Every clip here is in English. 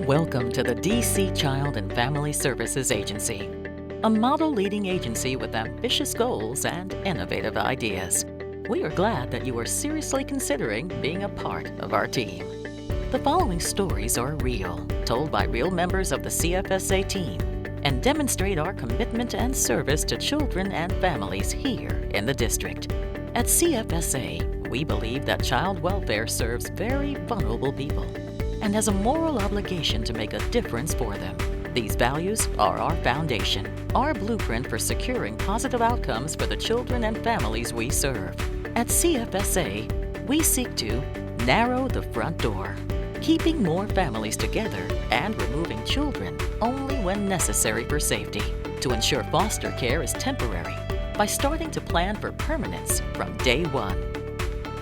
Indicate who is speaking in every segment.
Speaker 1: Welcome to the DC Child and Family Services Agency, a model leading agency with ambitious goals and innovative ideas. We are glad that you are seriously considering being a part of our team. The following stories are real, told by real members of the CFSA team, and demonstrate our commitment and service to children and families here in the district. At CFSA, we believe that child welfare serves very vulnerable people and has a moral obligation to make a difference for them. These values are our foundation, our blueprint for securing positive outcomes for the children and families we serve. At CFSA, we seek to narrow the front door, keeping more families together and removing children only when necessary for safety, to ensure foster care is temporary by starting to plan for permanence from day one,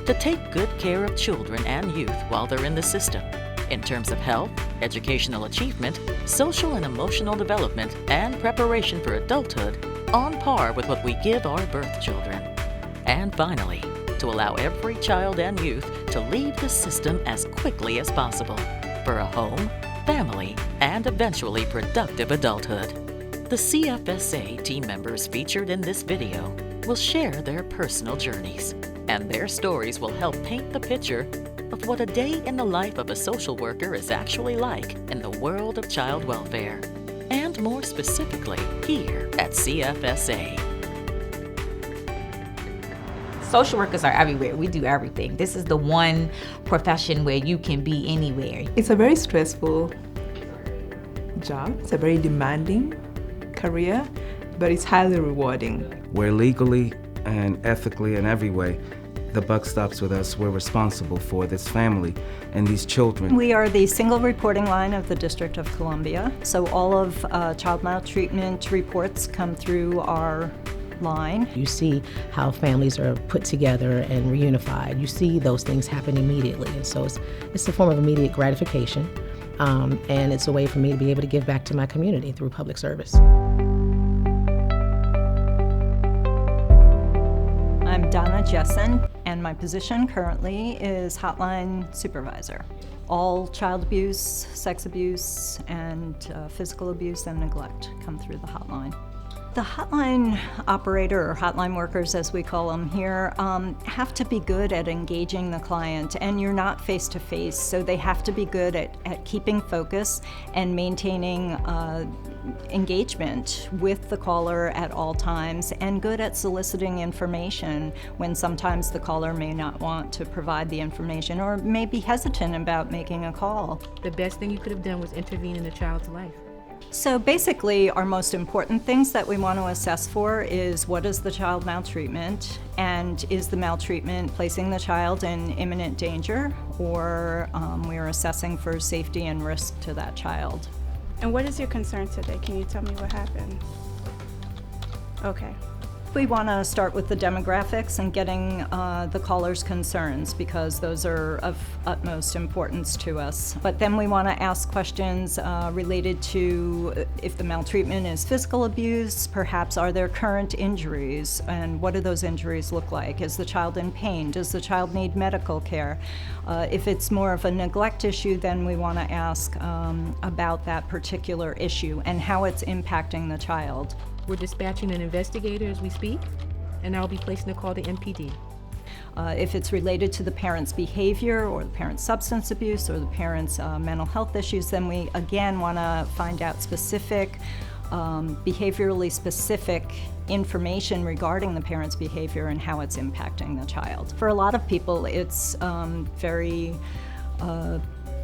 Speaker 1: to take good care of children and youth while they're in the system, in terms of health, educational achievement, social and emotional development, and preparation for adulthood, on par with what we give our birth children. And finally, to allow every child and youth to leave the system as quickly as possible for a home, family, and eventually productive adulthood. The CFSA team members featured in this video will share their personal journeys, and their stories will help paint the picture of what a day in the life of a social worker is actually like in the world of child welfare, and more specifically here at CFSA.
Speaker 2: Social workers are everywhere. We do everything. This is the one profession where you can be anywhere.
Speaker 3: It's a very stressful job. It's a very demanding career, but it's highly rewarding.
Speaker 4: Where legally and ethically in every way, the buck stops with us. We're responsible for this family and these children.
Speaker 5: We are the single reporting line of the District of Columbia, so all of child maltreatment reports come through our line.
Speaker 6: You see how families are put together and reunified. You see those things happen immediately, and so it's a form of immediate gratification, and it's a way for me to be able to give back to my community through public service.
Speaker 5: I'm Donna Jessen, and my position currently is Hotline Supervisor. All child abuse, sex abuse, and physical abuse and neglect come through the hotline. The hotline operator, or hotline workers as we call them here, have to be good at engaging the client, and you're not face-to-face, so they have to be good at keeping focus and maintaining engagement with the caller at all times, and good at soliciting information when sometimes the caller may not want to provide the information or may be hesitant about making a call.
Speaker 7: The best thing you could have done was intervene in a child's life.
Speaker 5: So basically, our most important things that we want to assess for is what is the child maltreatment, and is the maltreatment placing the child in imminent danger, or we are assessing for safety and risk to that child.
Speaker 8: And what is your concern today? Can you tell me what happened? Okay.
Speaker 5: We want to start with the demographics and getting the caller's concerns, because those are of utmost importance to us. But then we want to ask questions related to if the maltreatment is physical abuse, perhaps are there current injuries, and what do those injuries look like? Is the child in pain? Does the child need medical care? If it's more of a neglect issue, then we want to ask about that particular issue and how it's impacting the child.
Speaker 7: We're dispatching an investigator as we speak, and I'll be placing a call to MPD.
Speaker 5: If it's related to the parent's behavior or the parent's substance abuse or the parent's mental health issues, then we again want to find out specific, behaviorally specific information regarding the parent's behavior and how it's impacting the child. For a lot of people, it's very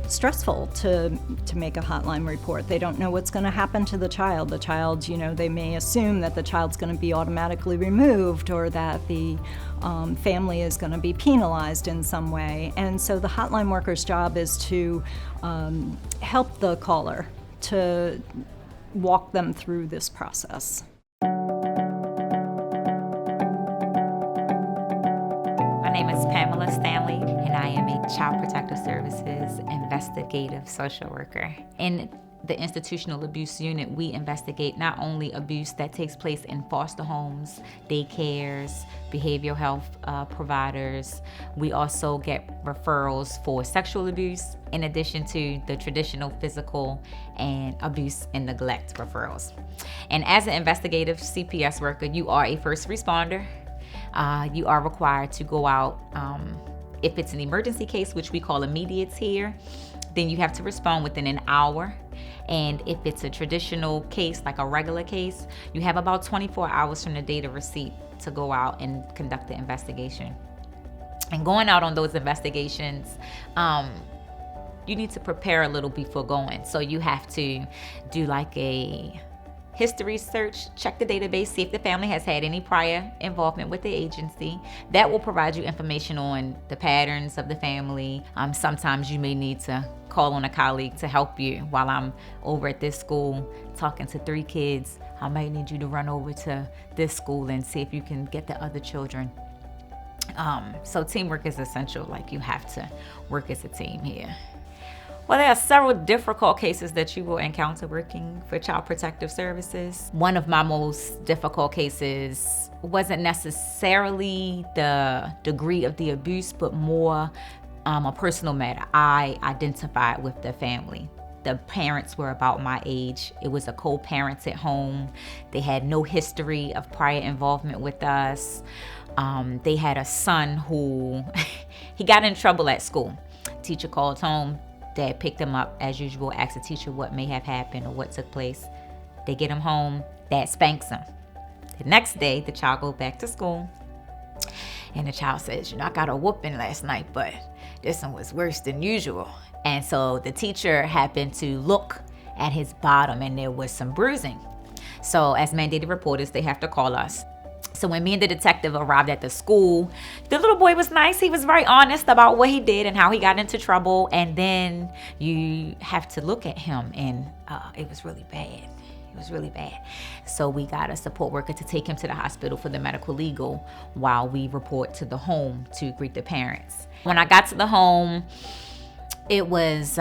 Speaker 5: stressful to make a hotline report. They don't know what's going to happen to the child. The child, they may assume that the child's going to be automatically removed, or that the family is going to be penalized in some way. And so the hotline worker's job is to help the caller, to walk them through this process.
Speaker 2: My name is Pamela Stanley, and I am a Child Protective Services investigative social worker. In the institutional abuse unit, we investigate not only abuse that takes place in foster homes, daycares, behavioral health providers. We also get referrals for sexual abuse, in addition to the traditional physical and abuse and neglect referrals. And as an investigative CPS worker, you are a first responder. You are required to go out. If it's an emergency case, which we call immediates here, then you have to respond within an hour. And if it's a traditional case, like a regular case, you have about 24 hours from the date of receipt to go out and conduct the investigation. And going out on those investigations, you need to prepare a little before going. So you have to do like a history search, check the database, see if the family has had any prior involvement with the agency. That will provide you information on the patterns of the family. Sometimes you may need to call on a colleague to help you. While I'm over at this school talking to 3 kids, I might need you to run over to this school and see if you can get the other children. So teamwork is essential. Like, you have to work as a team here. Well, there are several difficult cases that you will encounter working for Child Protective Services. One of my most difficult cases wasn't necessarily the degree of the abuse, but more a personal matter. I identified with the family. The parents were about my age. It was a co-parented home. They had no history of prior involvement with us. They had a son who, he got in trouble at school. Teacher called home. Dad picked him up as usual, asked the teacher what may have happened or what took place. They get him home. Dad spanks him. The next day, the child goes back to school. And the child says, I got a whooping last night, but this one was worse than usual. And so the teacher happened to look at his bottom, and there was some bruising. So as mandated reporters, they have to call us. So when me and the detective arrived at the school, the little boy was nice. He was very honest about what he did and how he got into trouble. And then you have to look at him, and it was really bad. It was really bad. So we got a support worker to take him to the hospital for the medical legal while we report to the home to greet the parents. When I got to the home, it was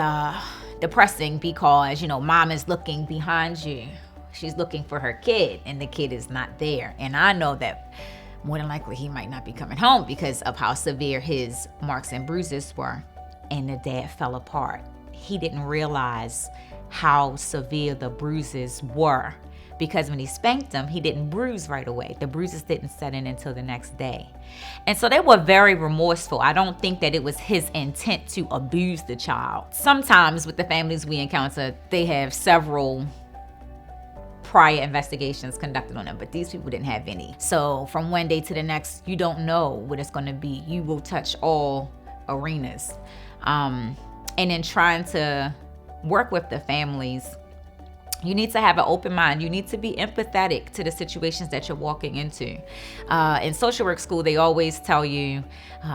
Speaker 2: depressing because, mom is looking behind you. She's looking for her kid, and the kid is not there. And I know that more than likely he might not be coming home because of how severe his marks and bruises were. And the dad fell apart. He didn't realize how severe the bruises were because when he spanked him, he didn't bruise right away. The bruises didn't set in until the next day. And so they were very remorseful. I don't think that it was his intent to abuse the child. Sometimes with the families we encounter, they have several prior investigations conducted on them, but these people didn't have any. So from one day to the next, you don't know what it's going to be. You will touch all arenas. And in trying to work with the families, you need to have an open mind. You need to be empathetic to the situations that you're walking into. In social work school, they always tell you,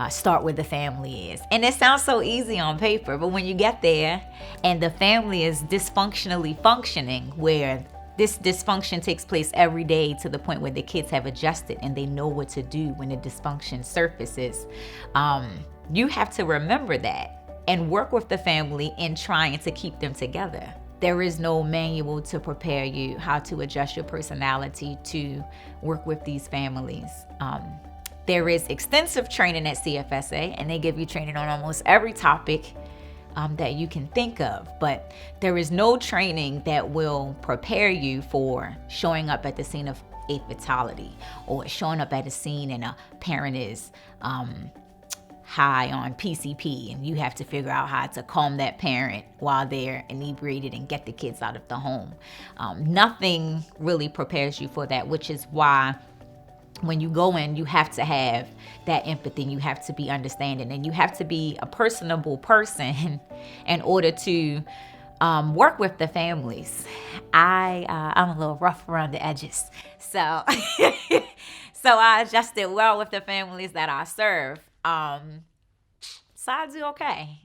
Speaker 2: start where the family is. And it sounds so easy on paper, but when you get there and the family is dysfunctionally functioning, where this dysfunction takes place every day to the point where the kids have adjusted and they know what to do when the dysfunction surfaces, you have to remember that and work with the family in trying to keep them together. There is no manual to prepare you how to adjust your personality to work with these families. There is extensive training at CFSA, and they give you training on almost every topic that you can think of, but there is no training that will prepare you for showing up at the scene of a fatality or showing up at a scene and a parent is high on PCP and you have to figure out how to calm that parent while they're inebriated and get the kids out of the home. Nothing really prepares you for that, which is why when you go in, you have to have that empathy, you have to be understanding, and you have to be a personable person in order to work with the families. I'm a little rough around the edges, so so I adjusted well with the families that I serve. So I do okay.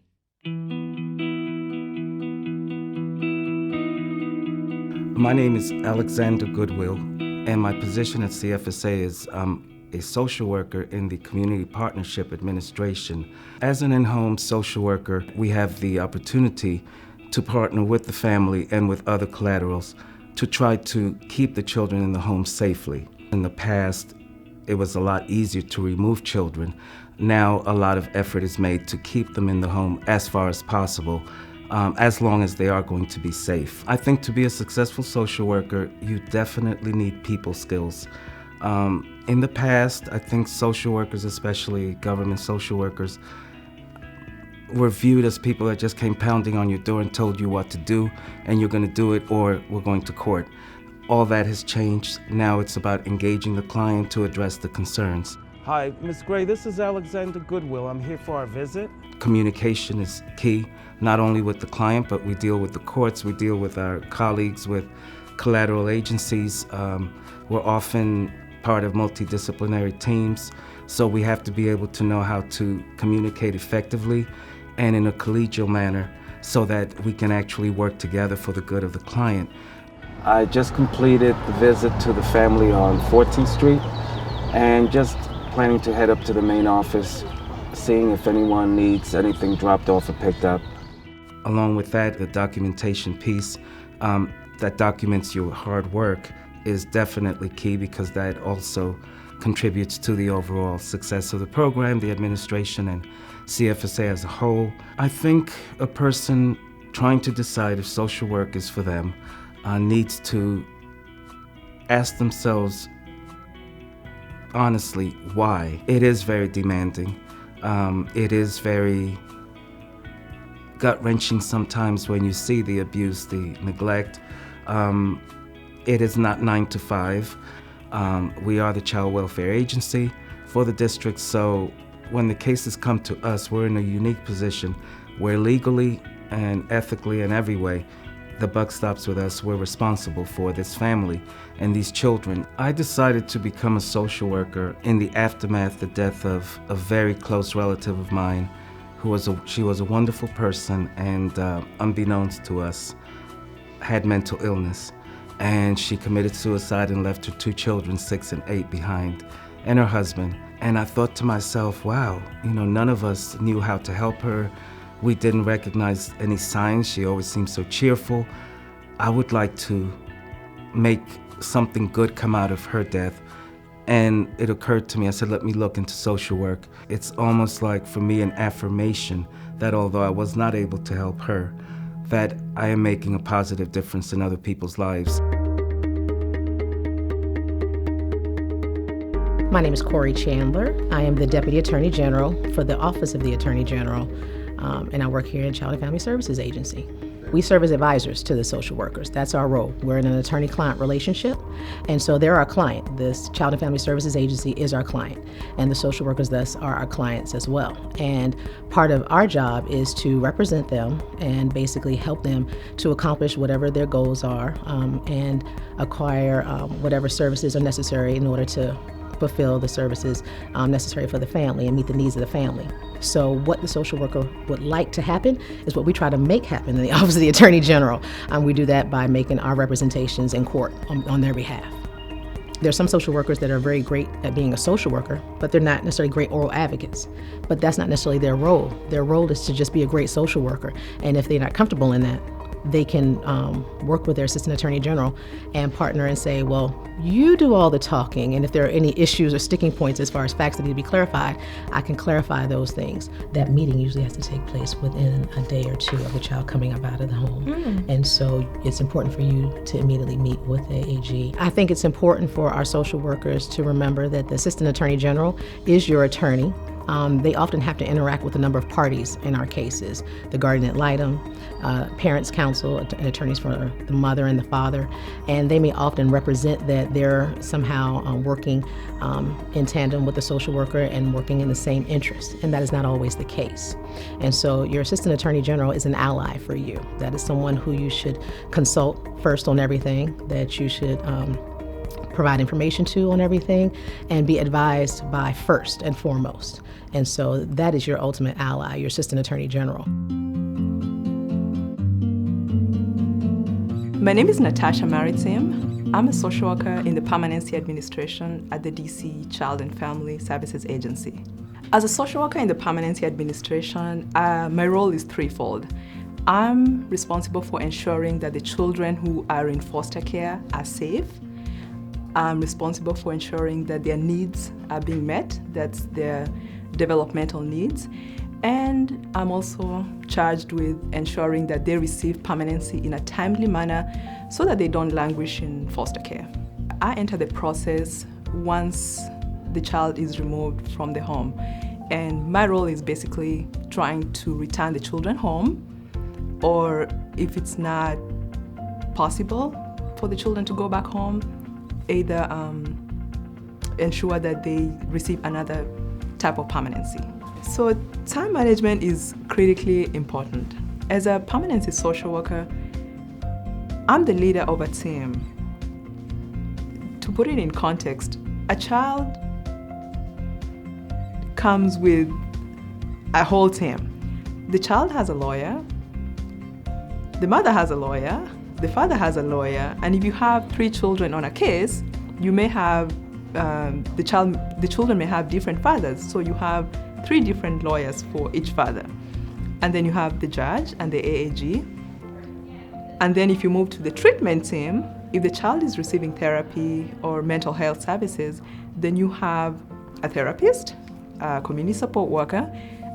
Speaker 4: My name is Alexander Goodwill, and my position at CFSA is a social worker in the Community Partnership Administration. As an in-home social worker, we have the opportunity to partner with the family and with other collaterals to try to keep the children in the home safely. In the past, it was a lot easier to remove children. Now a lot of effort is made to keep them in the home as far as possible, as long as they are going to be safe. I think to be a successful social worker, you definitely need people skills. In the past, I think social workers, especially government social workers, were viewed as people that just came pounding on your door and told you what to do, and you're going to do it or we're going to court. All that has changed. Now it's about engaging the client to address the concerns. Hi, Ms. Gray, this is Alexander Goodwill. I'm here for our visit. Communication is key, not only with the client, but we deal with the courts, we deal with our colleagues, with collateral agencies. We're often part of multidisciplinary teams, so we have to be able to know how to communicate effectively and in a collegial manner so that we can actually work together for the good of the client. I just completed the visit to the family on 14th Street and just planning to head up to the main office, seeing if anyone needs anything dropped off or picked up. Along with that, the documentation piece that documents your hard work is definitely key, because that also contributes to the overall success of the program, the administration, and CFSA as a whole. I think a person trying to decide if social work is for them needs to ask themselves honestly why. It is very demanding. It is very gut-wrenching sometimes when you see the abuse, the neglect. It is not 9 to 5. We are the child welfare agency for the district, so when the cases come to us, we're in a unique position where legally and ethically in every way, the buck stops with us. We're responsible for this family and these children. I decided to become a social worker in the aftermath, the death of a very close relative of mine, she was a wonderful person, and unbeknownst to us, had mental illness. And she committed suicide and left her 2 children, 6 and 8, behind, and her husband. And I thought to myself, wow, none of us knew how to help her. We didn't recognize any signs. She always seemed so cheerful. I would like to make something good come out of her death. And it occurred to me, I said, let me look into social work. It's almost like, for me, an affirmation that although I was not able to help her, that I am making a positive difference in other people's lives.
Speaker 6: My name is Corey Chandler. I am the Deputy Attorney General for the Office of the Attorney General, and I work here in Child and Family Services Agency. We serve as advisors to the social workers. That's our role. We're in an attorney-client relationship, and so they're our client. This Child and Family Services Agency is our client, and the social workers thus are our clients as well. And part of our job is to represent them and basically help them to accomplish whatever their goals are, and acquire whatever services are necessary in order to fulfill the services necessary for the family and meet the needs of the family. So what the social worker would like to happen is what we try to make happen in the Office of the Attorney General. We do that by making our representations in court on their behalf. There's some social workers that are very great at being a social worker, but they're not necessarily great oral advocates. But that's not necessarily their role. Their role is to just be a great social worker. And if they're not comfortable in that, they can work with their Assistant Attorney General and partner and say, well, you do all the talking, and if there are any issues or sticking points as far as facts that need to be clarified, I can clarify those things. That meeting usually has to take place within a day or 2 of the child coming up out of the home. And so it's important for you to immediately meet with the AG. I think it's important for our social workers to remember that the Assistant Attorney General is your attorney. They often have to interact with a number of parties in our cases: the guardian ad litem, parents' counsel, and attorneys for the mother and the father, and they may often represent that they're somehow working in tandem with the social worker and working in the same interest, and that is not always the case. And so your Assistant Attorney General is an ally for you. That is someone who you should consult first on everything, that you should provide information to on everything, and be advised by first and foremost. And so that is your ultimate ally, your Assistant Attorney General.
Speaker 3: My name is Natasha Maritim. I'm a social worker in the Permanency Administration at the DC Child and Family Services Agency. As a social worker in the Permanency Administration, my role is threefold. I'm responsible for ensuring that the children who are in foster care are safe. I'm responsible for ensuring that their needs are being met, that's their developmental needs. And I'm also charged with ensuring that they receive permanency in a timely manner so that they don't languish in foster care. I enter the process once the child is removed from the home. And my role is basically trying to return the children home, or if it's not possible for the children to go back home, either ensure that they receive another type of permanency. So time management is critically important. As a permanency social worker, I'm the leader of a team. To put it in context, a child comes with a whole team. The child has a lawyer, the mother has a lawyer, the father has a lawyer, and if you have 3 children on a case, you may have the children may have different fathers, so you have 3 different lawyers for each father. And then you have the judge and the AAG. And then if you move to the treatment team, if the child is receiving therapy or mental health services, then you have a therapist, a community support worker,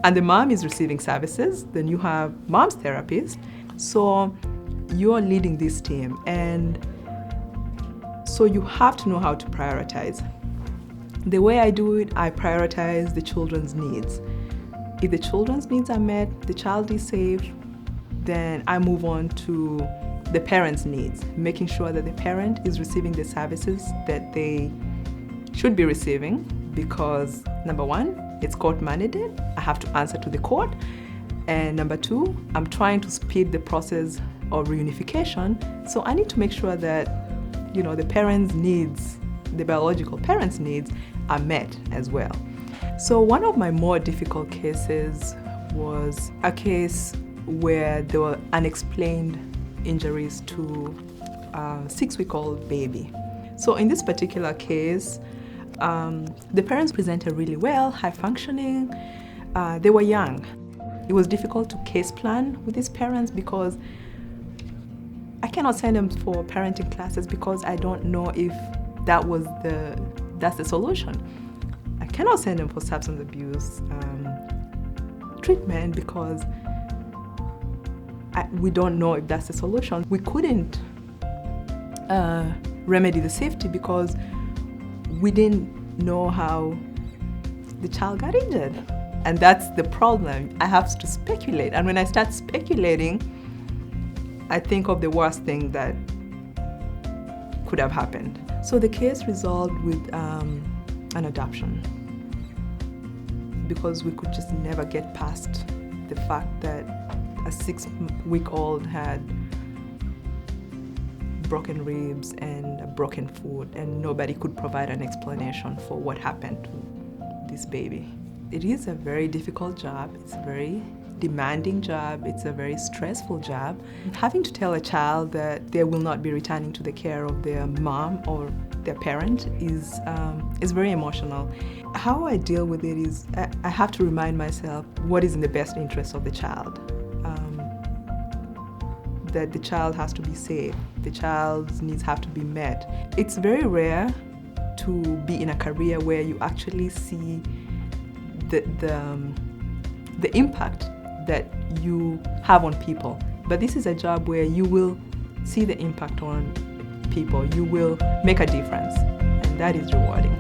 Speaker 3: and the mom is receiving services, then you have mom's therapist. So you're leading this team, and so you have to know how to prioritize. The way I do it, I prioritize the children's needs. If the children's needs are met, the child is safe, then I move on to the parents' needs, making sure that the parent is receiving the services that they should be receiving, because number 1, it's court mandated. I have to answer to the court. And number 2, I'm trying to speed the process of reunification. So I need to make sure that, the parents' needs, the biological parents' needs are met as well. So one of my more difficult cases was a case where there were unexplained injuries to a 6-week-old baby. So in this particular case, the parents presented really well, high functioning, they were young. It was difficult to case plan with these parents because I cannot send them for parenting classes because I don't know if that's the solution. I cannot send them for substance abuse treatment because we don't know if that's the solution. We couldn't remedy the safety because we didn't know how the child got injured. And that's the problem. I have to speculate. And when I start speculating, I think of the worst thing that could have happened. So the case resolved with an adoption because we could just never get past the fact that a 6-week-old had broken ribs and a broken foot, and nobody could provide an explanation for what happened to this baby. It is a very difficult job. It's a very demanding job. It's a very stressful job. Having to tell a child that they will not be returning to the care of their mom or their parent is very emotional. How I deal with it is I have to remind myself what is in the best interest of the child. That the child has to be safe. The child's needs have to be met. It's very rare to be in a career where you actually see the impact that you have on people. But this is a job where you will see the impact on people. You will make a difference, and that is rewarding.